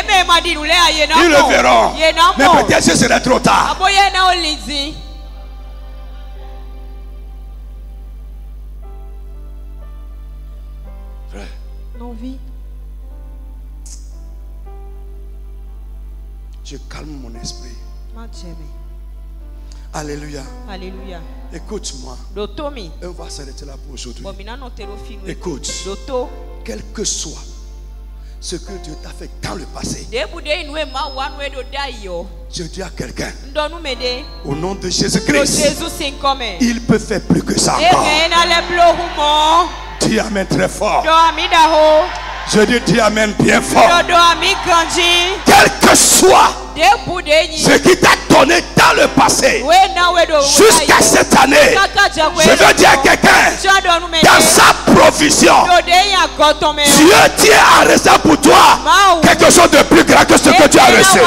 le verront. Mais peut-être ce serait trop tard. Je calme mon esprit. Alléluia. Alléluia. Écoute-moi. On va s'arrêter là pour aujourd'hui. Écoute. Quel que soit ce que Dieu t'a fait dans le passé, je dis à quelqu'un, au nom de Jésus-Christ, il peut faire plus que ça encore. Dis amen très fort. Je dis amen bien fort. Quel que soit ce qui t'a donné dans le passé, jusqu'à cette année, je veux dire à quelqu'un, dans sa provision, Dieu tient à réserve pour toi quelque chose de plus grand que ce que tu as reçu.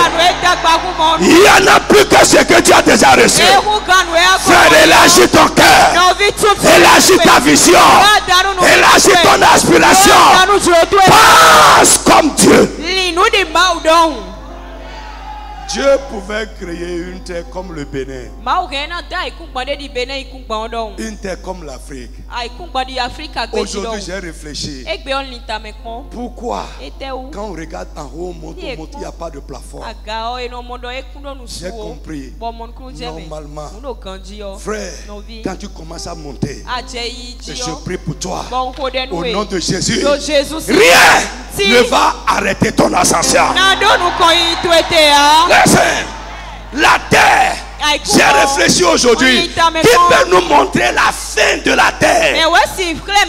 Il n'y en a plus que ce que tu as déjà reçu. Frère, élargis ton cœur, élargis ta vision, élargis ton aspiration. Pense comme Dieu. Dieu pouvait créer une terre comme le Bénin. Une terre comme l'Afrique. Aujourd'hui, j'ai réfléchi. Pourquoi, quand on regarde en haut, il n'y a pas de plafond? J'ai compris. Normalement, frère, quand tu commences à monter, je prie pour toi. Au nom de Jésus, rien ne va arrêter ton ascension. La terre, j'ai réfléchi aujourd'hui, qui peut nous montrer la fin de la terre?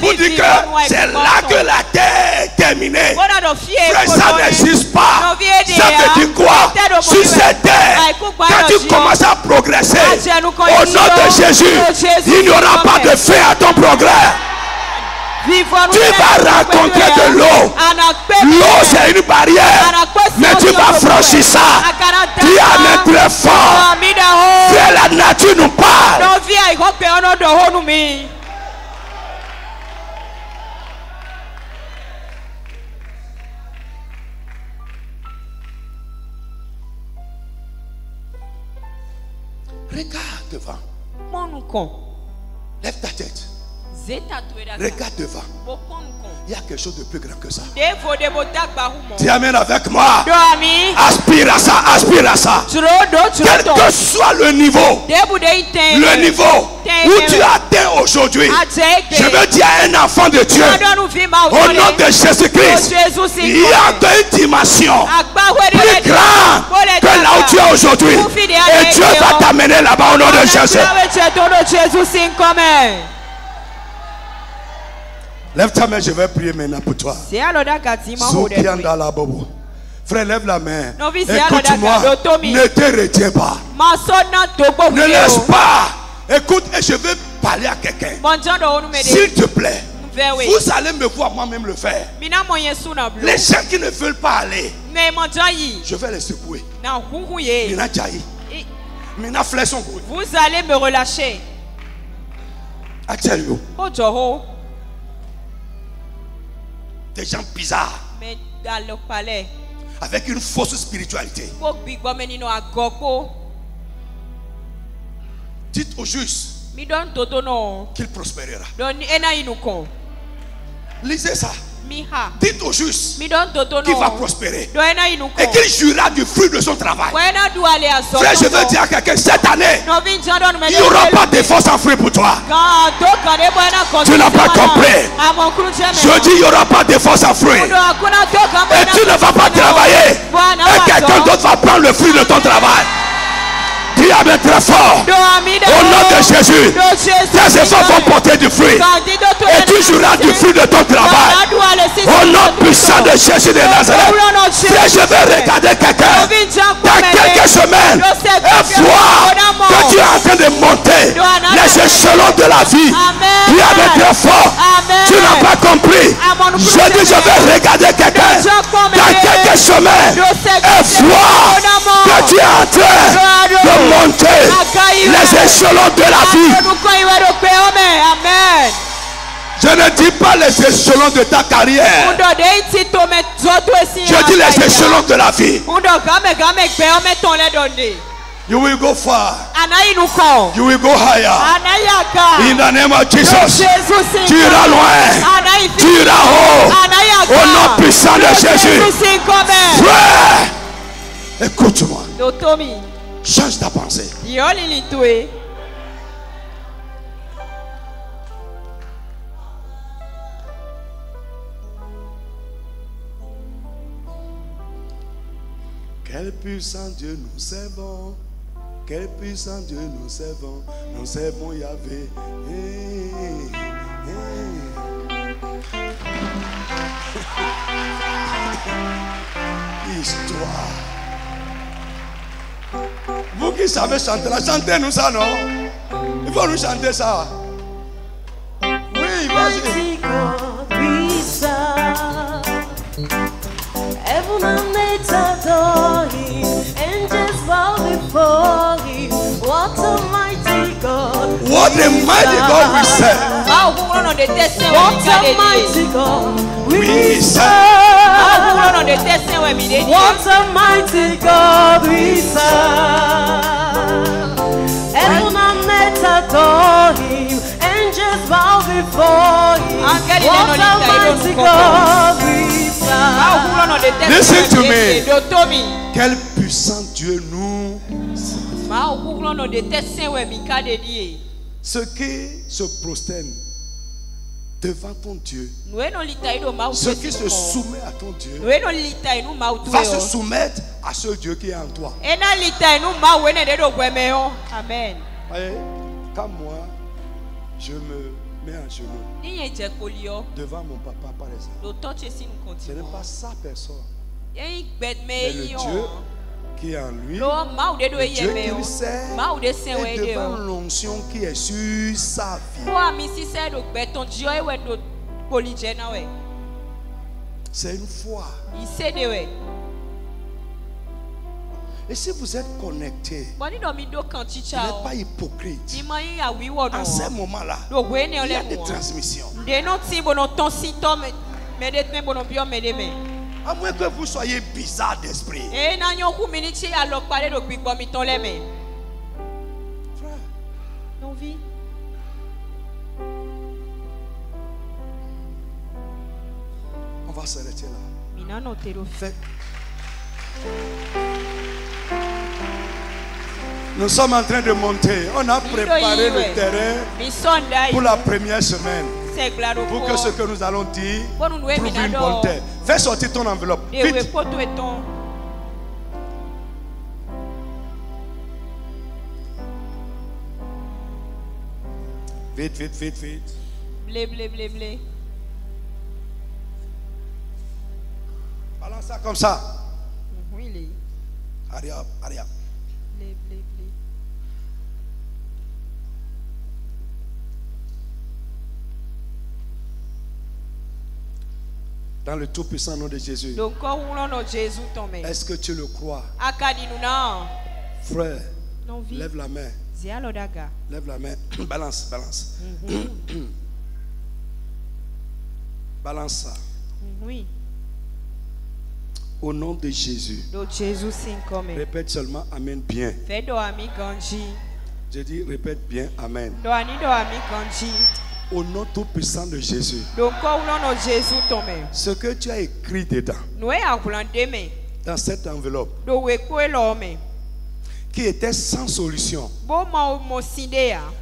Pour dire que c'est là que la terre est terminée. Frère, ça n'existe pas. Ça veut dire quoi? Sur cette terre, quand tu commences à progresser, au nom de Jésus, il n'y aura pas de fin à ton progrès. Tu vas rencontrer de l'eau. L'eau, c'est une barrière. Mais tu vas franchir ça. Tu as un très fort. Frère, la nature nous parle. Regarde devant. Lève ta tête. Regarde devant. Il y a quelque chose de plus grand que ça. Tu amènes avec moi. Aspire à ça, aspire à ça. Quel que soit le niveau où tu atteins aujourd'hui, je veux dire à un enfant de Dieu, au nom de Jésus-Christ, il y a une dimension plus grande que là où tu es aujourd'hui. Et Dieu va t'amener là-bas au nom de Jésus. Lève ta main, je vais prier maintenant pour toi. Frère, lève la main. Écoute-moi, ne te retiens pas. Ne laisse pas. Écoute, et je vais parler à quelqu'un. S'il te plaît, vous allez me voir moi-même le faire. Les gens qui ne veulent pas aller, je vais les secouer. Vous allez me relâcher. Des gens bizarres. Mais dans le palais. Avec une fausse spiritualité. Dites au juste qu'il prospérera. Lisez ça. Dites au juste qu'il va prospérer et qu'il jouira du fruit de son travail. Frère, je veux dire à quelqu'un, cette année, il n'y aura pas de force en fruit pour toi. Tu n'as pas compris. Je dis, il n'y aura pas de force en fruit. Et tu ne vas pas travailler. Et quelqu'un d'autre va prendre le fruit de ton travail. Dis Amen très fort. Au nom de Jésus, tes efforts vont porter du fruit. Et tu joueras du fruit de ton travail. Au nom puissant de Jésus de Nazareth. Frère, je vais regarder quelqu'un dans quelques semaines et voir que tu es en train de monter les échelons de la vie. Dis Amen très fort. Tu n'as pas compris. Je dis, je vais regarder quelqu'un dans quelques semaines et voir que tu es en train de monter les échelons de la vie. Je ne dis pas les échelons de ta carrière. Je dis les échelons de la vie. You will go far. You will go higher. In the name of Jesus. Tu iras loin. Tu iras haut. Au nom puissant de Jésus. Frère, écoute-moi. Change ta pensée. Quel puissant Dieu nous servons. Quel puissant Dieu nous servons. Nous servons Yahvé. Histoire. Vous qui savez chanter là, chantez-nous ça, non? Il faut nous chanter ça. Oui, vas-y. Heaven and earth adore him, angels bow before him. What a mighty God! What a mighty God we serve! What a mighty God we serve! What a mighty God we serve. Heaven and earth adore him. Angels bow before him. What a mighty God we serve. Listen to me. Quel puissant Dieu nous. Ceux qui se prosternent devant ton Dieu, ceux qui se soumettent à ton Dieu, va se soumettre à ce Dieu qui est en toi. Amen. Voyez, quand moi, je me mets en genoux devant mon papa, par exemple, ce n'est pas sa personne, mais le Dieu qui est en lui, le Dieu qui lui sert, et devant l'onction qui est sur sa vie. C'est une foi. Et si vous êtes connecté, vous n'êtes pas hypocrite. En ce moment-là, il y a des transmissions. À moins que vous soyez bizarre d'esprit. Frère, on va s'arrêter là. Nous sommes en train de monter. On a préparé le terrain pour la première semaine. Pour que ce que nous allons dire trouve une bonne terre. Fais sortir ton enveloppe. Vite. Vite, vite, vite, vite. Blé, blé, blé, blé. Balance ça comme ça. Oui. Hurry up, hurry up. Blé, blé, blé. Dans le tout puissant nom de Jésus. Est-ce que tu le crois? Frère, lève la main. Lève la main. Balance, balance. Balance ça. Oui. Au nom de Jésus. Répète seulement Amen bien. Je dis répète bien Amen. Au nom tout puissant de Jésus. Ce que tu as écrit dedans, dans cette enveloppe, qui était sans solution,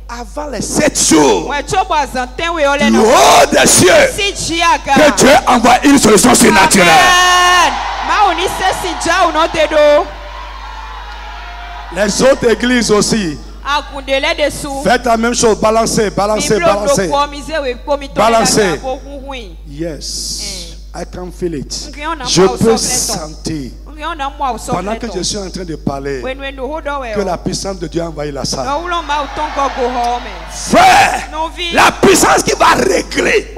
avant les 7 jours, du haut des cieux, que Dieu envoie une solution surnaturelle. Les autres églises aussi. Faites la même chose. Balancez, balancez, balancez. Balancez. Yes. I can feel it. Je peux sentir. Pendant que je suis en train de parler, que la puissance de Dieu a envahi la salle. Frère, la puissance qui va régler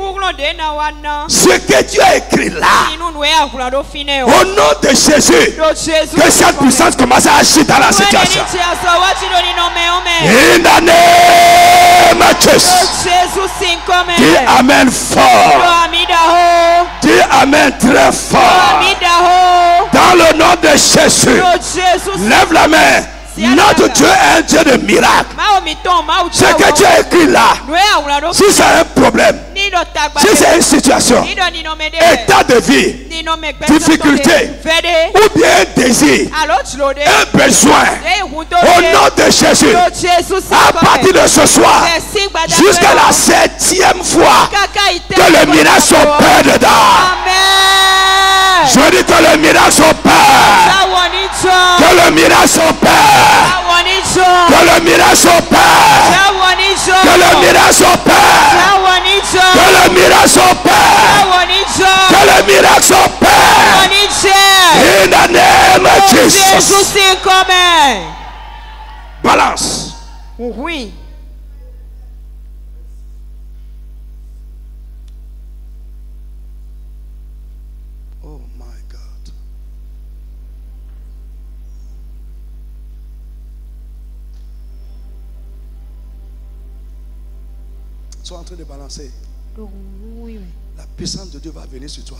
ce que Dieu a écrit là, au nom de Jésus, que cette puissance commence à agir dans la situation. In the name of Jesus. Dis Amen fort. Dis Amen très fort. Dans le nom de Jésus, lève la main. Notre Dieu est un Dieu de miracles. Ce que tu as écrit là, si c'est un problème, si c'est une situation, état de vie, difficulté, ou bien un désir, un besoin, au nom de Jésus, à partir de ce soir, jusqu'à la 7e fois, que le miracle s'opère dedans. Je dis que le miracle s'opère. Que le miracle s'opère. Que le miracle s'opère. Que le miracle s'opère. Que le miracle s'opère. Que le miracle s'opère. In the name of Jesus. Balance. Oui. En train de balancer. La puissance de Dieu va venir sur toi.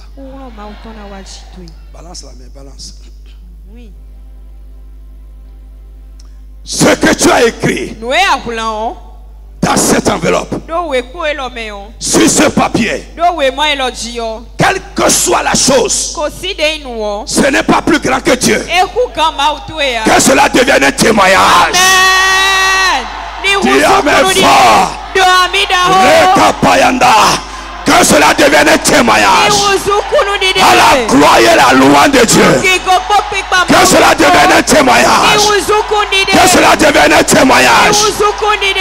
Balance la main, balance. Oui. Ce que tu as écrit dans cette enveloppe, sur ce papier, quelle que soit la chose, ce n'est pas plus grand que Dieu. Que cela devienne un témoignage. Dis Amen fort. Que cela devienne un témoignage à la gloire et la louange de Dieu. Que cela devienne un témoignage. Que cela devienne un témoignage.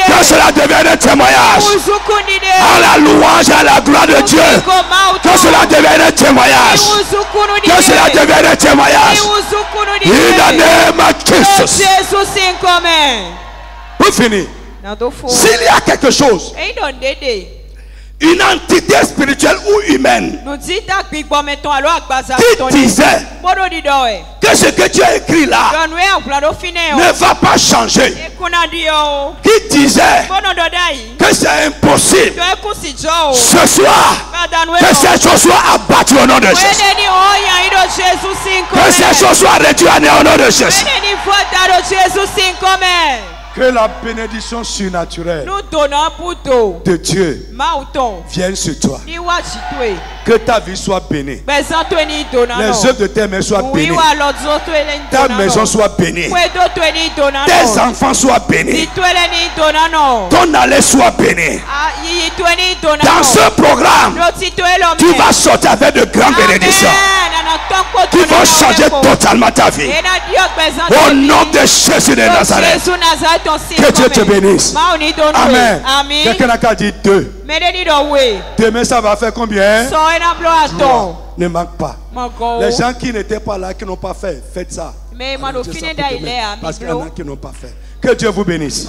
Que cela devienne un témoignage à la louange et à la gloire de Dieu. Que cela devienne un témoignage. Que cela devienne un témoignage. In the name of Jesus. Pour finir, s'il y a quelque chose, une entité spirituelle ou humaine qui disait que ce que tu as écrit là ne va pas changer, qui disait que c'est impossible, ce soir que ces choses soient abattues au nom de Jésus, que ces choses soient réduites à néant au nom de Jésus. Que la bénédiction surnaturelle de Dieu vienne sur toi. Que ta vie soit bénie. Les œuvres de tes mains soient bénies. Ta maison soit bénie. Tes enfants soient bénis. Ton aller soit béni. Dans ce programme, tu vas sortir avec de grandes bénédictions. Tu vas changer totalement ta vie. Au nom de Jésus de Nazareth. Que Dieu te bénisse. Amen. Quelqu'un a dit 2. Demain ça va faire combien? Ne manque pas. Les gens qui n'étaient pas là, qui n'ont pas fait, faites ça. Parce qu'il y en a qui n'ont pas fait. Que Dieu vous bénisse.